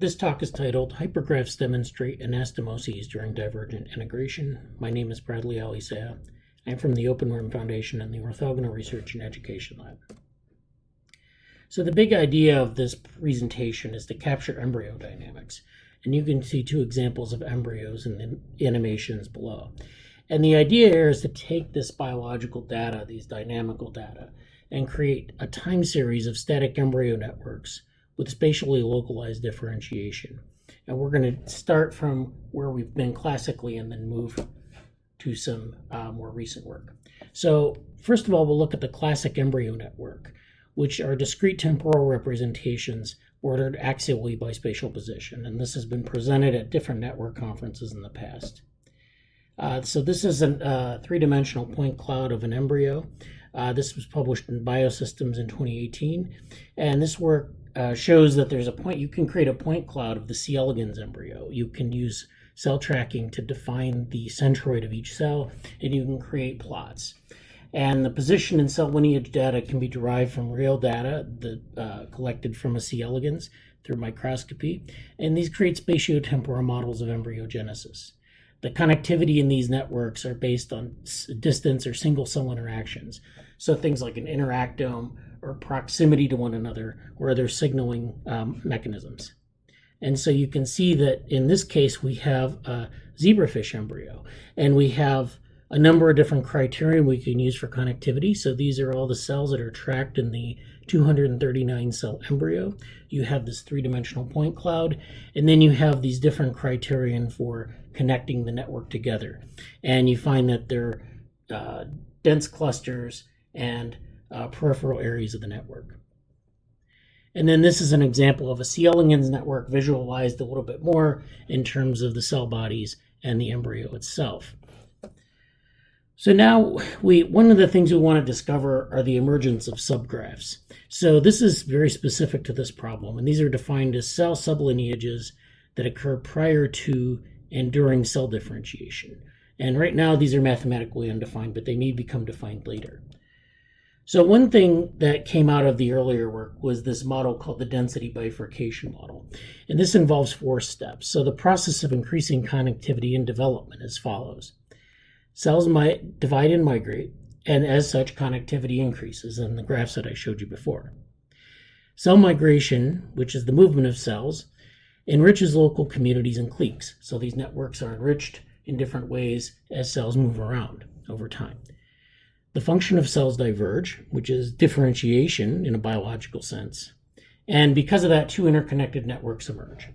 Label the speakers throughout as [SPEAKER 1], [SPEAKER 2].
[SPEAKER 1] This talk is titled Hypergraphs Demonstrate Anastomoses During Divergent Integration. My name is Bradley Alisea. I'm from the Open Room Foundation and the Orthogonal Research and Education Lab. So the big idea of this presentation is to capture embryo dynamics. And you can see two examples of embryos in the animations below. And the idea here is to take this biological data, these dynamical data, and create a time series of static embryo networks with spatially localized differentiation. And we're going to start from where we've been classically and then move to some more recent work. So first of all, we'll look at the classic embryo network, which are discrete temporal representations ordered axially by spatial position. And this has been presented at different network conferences in the past. So this is a three-dimensional point cloud of an embryo. This was published in Biosystems in 2018. And this work shows that there's a point, you can create a point cloud of the C. elegans embryo. You can use cell tracking to define the centroid of each cell, and you can create plots. And the position and cell lineage data can be derived from real data collected from a C. elegans through microscopy. And these create spatiotemporal models of embryogenesis. The connectivity in these networks are based on distance or single cell interactions. So things like an interactome or proximity to one another, or other signaling mechanisms. And so you can see that in this case, we have a zebrafish embryo, and we have a number of different criteria we can use for connectivity. So these are all the cells that are tracked in the 239 cell embryo. You have this three-dimensional point cloud, and then you have these different criterion for connecting the network together. And you find that they're dense clusters and peripheral areas of the network. And then this is an example of a C. elegans network visualized a little bit more in terms of the cell bodies and the embryo itself. So now one of the things we want to discover are the emergence of subgraphs. So this is very specific to this problem, and these are defined as cell sublineages that occur prior to and during cell differentiation. And right now these are mathematically undefined, but they may become defined later. So one thing that came out of the earlier work was this model called the density bifurcation model. And this involves 4 steps. So the process of increasing connectivity in development as follows. Cells might divide and migrate, and as such, connectivity increases in the graphs that I showed you before. Cell migration, which is the movement of cells, enriches local communities and cliques. So these networks are enriched in different ways as cells move around over time. The function of cells diverge, which is differentiation in a biological sense. And because of that, 2 interconnected networks emerge.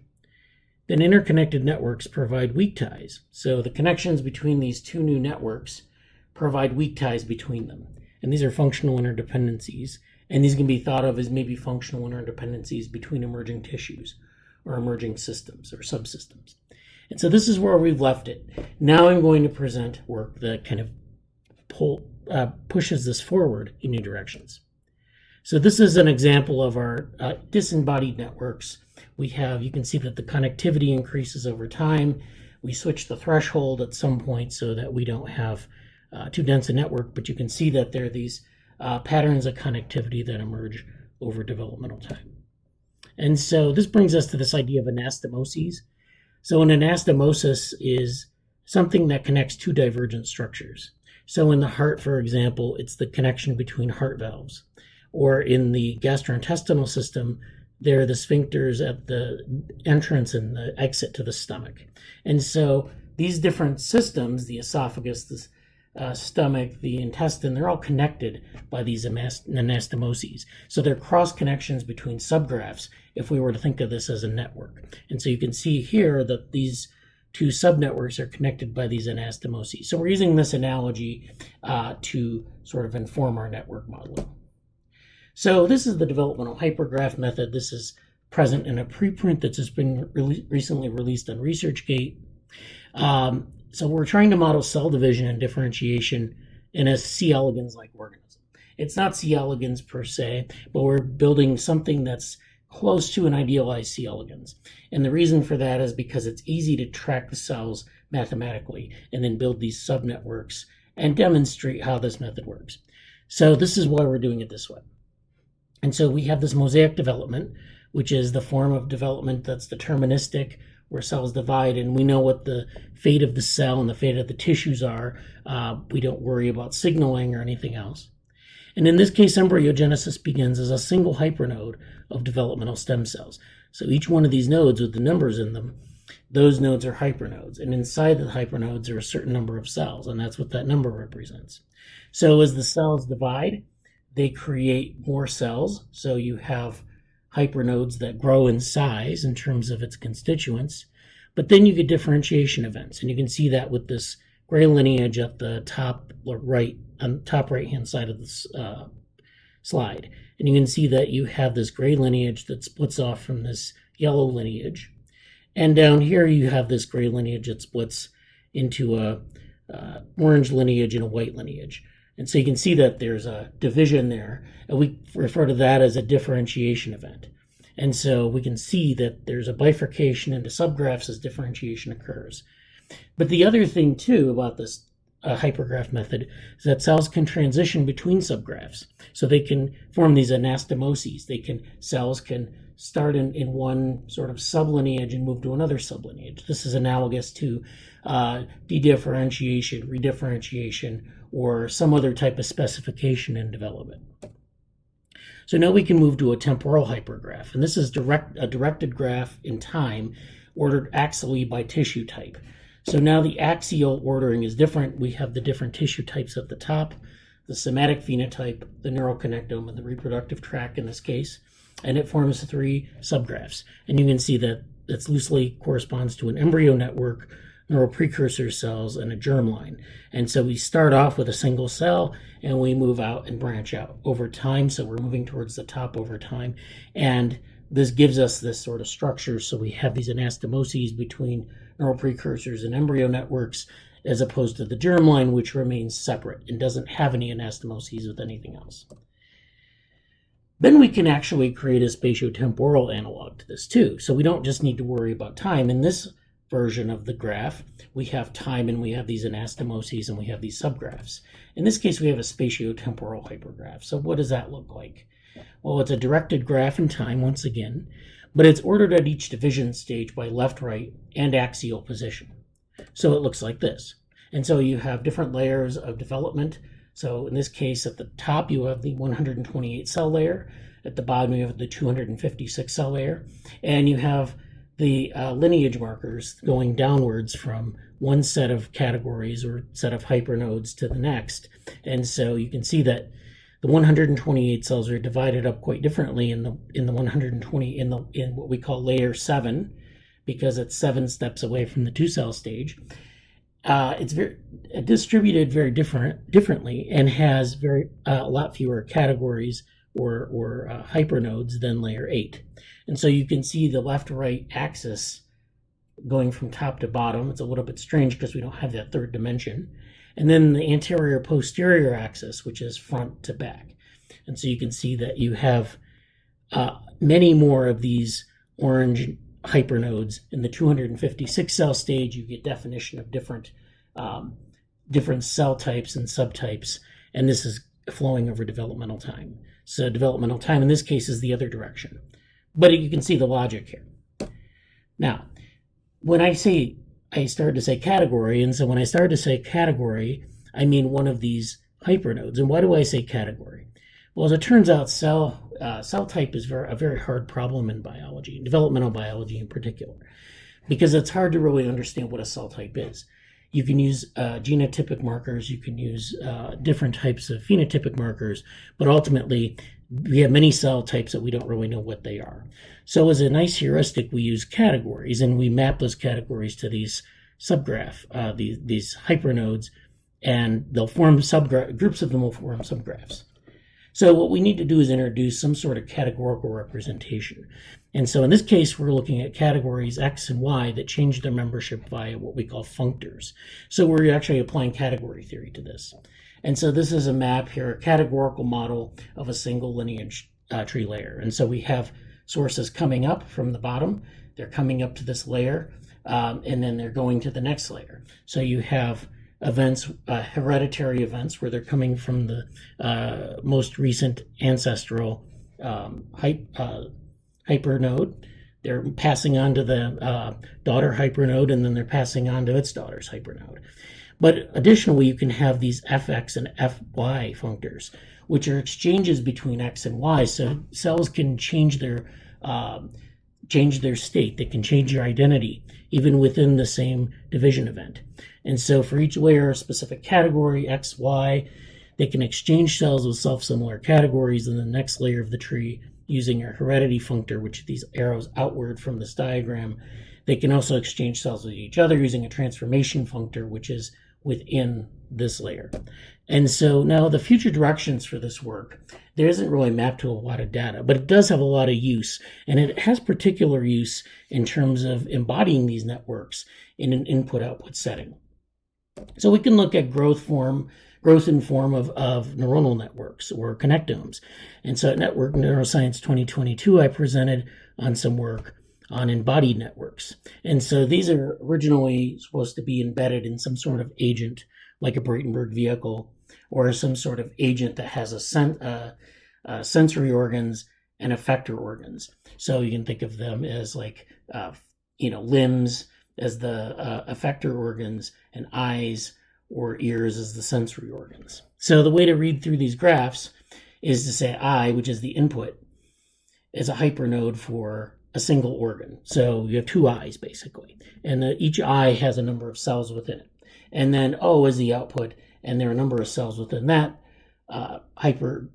[SPEAKER 1] Then interconnected networks provide weak ties. So the connections between these 2 new networks provide weak ties between them. And these are functional interdependencies. And these can be thought of as maybe functional interdependencies between emerging tissues or emerging systems or subsystems. And so this is where we've left it. Now I'm going to present work that kind of pushes this forward in new directions. So this is an example of our disembodied networks. You can see that the connectivity increases over time. We switch the threshold at some point so that we don't have too dense a network, but you can see that there are these patterns of connectivity that emerge over developmental time. And so this brings us to this idea of anastomoses. So an anastomosis is something that connects 2 divergent structures. So in the heart, for example, it's the connection between heart valves. Or in the gastrointestinal system, there are the sphincters at the entrance and the exit to the stomach. And so these different systems, the esophagus, the stomach, the intestine, they're all connected by these anastomoses. So they're cross connections between subgraphs if we were to think of this as a network. And so you can see here that these 2 subnetworks are connected by these anastomoses. So we're using this analogy to sort of inform our network modeling. So this is the developmental hypergraph method. This is present in a preprint that's just been recently released on ResearchGate. So we're trying to model cell division and differentiation in a C. elegans-like organism. It's not C. elegans per se, but we're building something that's close to an idealized C. elegans. And the reason for that is because it's easy to track the cells mathematically and then build these subnetworks and demonstrate how this method works. So this is why we're doing it this way. And so we have this mosaic development which is the form of development that's deterministic, where cells divide and we know what the fate of the cell and the fate of the tissues are. We don't worry about signaling or anything else. And in this case, embryogenesis begins as a single hypernode of developmental stem cells. So each one of these nodes with the numbers in them, those nodes are hypernodes. And inside the hypernodes are a certain number of cells, and that's what that number represents. So as the cells divide, they create more cells. So you have hypernodes that grow in size in terms of its constituents, but then you get differentiation events, and you can see that with this gray lineage at the top right hand side of the slide. And you can see that you have this gray lineage that splits off from this yellow lineage, and down here you have this gray lineage that splits into a orange lineage and a white lineage. And so you can see that there's a division there, and we refer to that as a differentiation event. And so we can see that there's a bifurcation into subgraphs as differentiation occurs. But the other thing, too, about this hypergraph method is that cells can transition between subgraphs. So they can form these anastomoses. Cells can start in one sort of sublineage and move to another sublineage. This is analogous to dedifferentiation, redifferentiation, or some other type of specification in development. So now we can move to a temporal hypergraph, and this is a directed graph in time ordered axially by tissue type. So now the axial ordering is different. We have the different tissue types at the top, the somatic phenotype, the neuroconnectome, and the reproductive tract in this case, and it forms 3 subgraphs. And you can see that it loosely corresponds to an embryo network, neural precursor cells, and a germline. And so we start off with a single cell and we move out and branch out over time. So we're moving towards the top over time. And this gives us this sort of structure. So we have these anastomoses between neural precursors and embryo networks, as opposed to the germline, which remains separate and doesn't have any anastomoses with anything else. Then we can actually create a spatiotemporal analog to this too. So we don't just need to worry about time. In this version of the graph, we have time and we have these anastomoses and we have these subgraphs. In this case, we have a spatiotemporal hypergraph. So what does that look like? Well, it's a directed graph in time once again, but it's ordered at each division stage by left, right, and axial position. So it looks like this. And so you have different layers of development. So in this case, at the top, you have the 128 cell layer. At the bottom, you have the 256 cell layer. And you have the lineage markers going downwards from one set of categories or set of hypernodes to the next. And so you can see that the 128 cells are divided up quite differently in what we call layer 7, because it's 7 steps away from the 2-cell stage. It's very distributed very differently and has a lot fewer categories or hypernodes than layer 8. And so you can see the left-right axis going from top to bottom. It's a little bit strange because we don't have that third dimension. And then the anterior-posterior axis, which is front to back. And so you can see that you have many more of these orange hypernodes. In the 256 cell stage, you get definition of different cell types and subtypes, and this is flowing over developmental time. So developmental time in this case is the other direction. But you can see the logic here. Now, when I started to say category, and so when I started to say category, I mean one of these hypernodes. And why do I say category? Well, as it turns out, cell type is a very hard problem in biology, developmental biology in particular, because it's hard to really understand what a cell type is. You can use genotypic markers, you can use different types of phenotypic markers, but ultimately we have many cell types that we don't really know what they are. So as a nice heuristic, we use categories, and we map those categories to these these hypernodes, and they'll form groups of them will form subgraphs. So what we need to do is introduce some sort of categorical representation. And so in this case, we're looking at categories X and Y that change their membership via what we call functors. So we're actually applying category theory to this. And so this is a map here, a categorical model of a single lineage tree layer. And so we have sources coming up from the bottom. They're coming up to this layer, and then they're going to the next layer. So you have events, hereditary events, where they're coming from the most recent ancestral hypernode. They're passing on to the daughter hypernode, and then they're passing on to its daughter's hypernode. But additionally, you can have these fx and fy functors, which are exchanges between x and y. So cells can change their state. They can change their identity, even within the same division event. And so for each layer, a specific category, x, y, they can exchange cells with self-similar categories in the next layer of the tree using a heredity functor, which are these arrows outward from this diagram. They can also exchange cells with each other using a transformation functor, which is within this layer. And so now the future directions for this work, there isn't really mapped to a lot of data, but it does have a lot of use, and it has particular use in terms of embodying these networks in an input-output setting. So we can look at growth in form of neuronal networks or connectomes. And so at Network Neuroscience 2022, I presented on some work on embodied networks. And so these are originally supposed to be embedded in some sort of agent, like a Bratenberg vehicle, or some sort of agent that has a sensory organs and effector organs. So you can think of them as like, limbs as the effector organs, and eyes or ears as the sensory organs. So the way to read through these graphs is to say I, which is the input, is a hypernode for a single organ. So you have two eyes, basically. And each eye has a number of cells within it. And then O is the output, and there are a number of cells within that hypernode,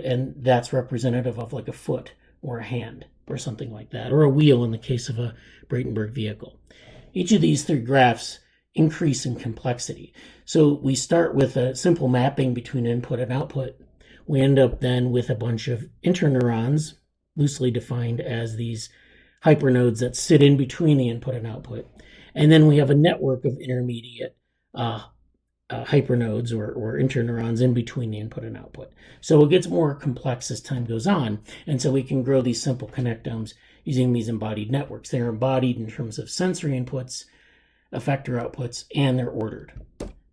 [SPEAKER 1] and that's representative of like a foot or a hand or something like that, or a wheel in the case of a Bratenberg vehicle. Each of these three graphs increase in complexity. So we start with a simple mapping between input and output. We end up then with a bunch of interneurons, loosely defined as these hypernodes that sit in between the input and output. And then we have a network of intermediate hypernodes or interneurons in between the input and output. So it gets more complex as time goes on. And so we can grow these simple connectomes using these embodied networks. They're embodied in terms of sensory inputs, effector outputs, and they're ordered.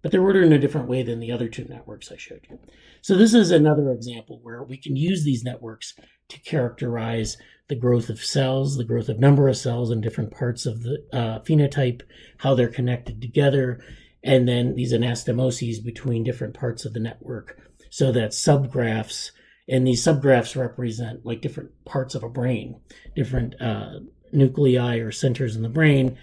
[SPEAKER 1] But they're ordered in a different way than the other two networks I showed you. So this is another example where we can use these networks to characterize the growth of cells, the growth of number of cells in different parts of the phenotype, how they're connected together, and then these anastomoses between different parts of the network. So that subgraphs, and these subgraphs represent like different parts of a brain, different nuclei or centers in the brain,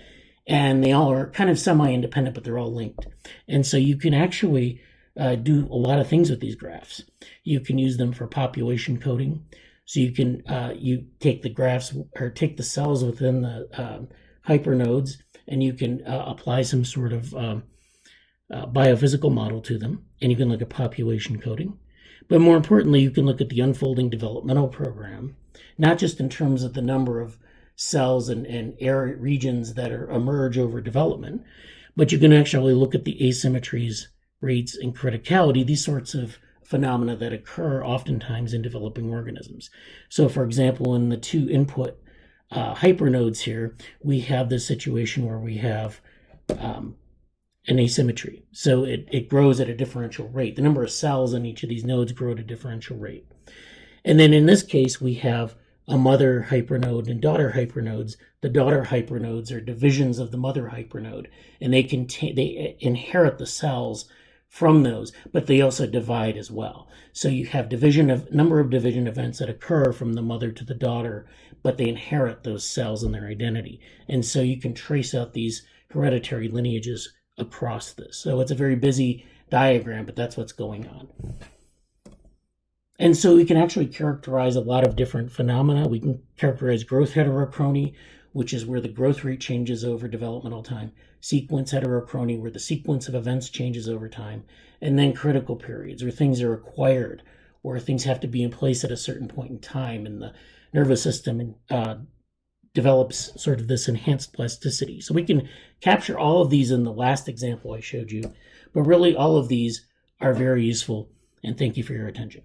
[SPEAKER 1] and they all are kind of semi-independent, but they're all linked. And so you can actually do a lot of things with these graphs. You can use them for population coding. So you can you take the graphs or take the cells within the hypernodes, and you can apply some sort of biophysical model to them, and you can look at population coding. But more importantly, you can look at the unfolding developmental program, not just in terms of the number of cells and area regions that emerge over development, but you can actually look at the asymmetries, rates, and criticality, these sorts of phenomena that occur oftentimes in developing organisms. So for example, in the two input hypernodes here, we have this situation where we have an asymmetry. So it grows at a differential rate. The number of cells in each of these nodes grow at a differential rate. And then in this case, we have a mother hypernode and daughter hypernodes. The daughter hypernodes are divisions of the mother hypernode, and they inherit the cells from those, but they also divide as well. So you have number of division events that occur from the mother to the daughter, but they inherit those cells in their identity. And so you can trace out these hereditary lineages across this. So it's a very busy diagram, but that's what's going on. And so we can actually characterize a lot of different phenomena. We can characterize growth heterochrony, which is where the growth rate changes over developmental time, sequence heterochrony, where the sequence of events changes over time, and then critical periods, where things are acquired, or things have to be in place at a certain point in time, and the nervous system develops sort of this enhanced plasticity. So we can capture all of these in the last example I showed you, but really all of these are very useful, and thank you for your attention.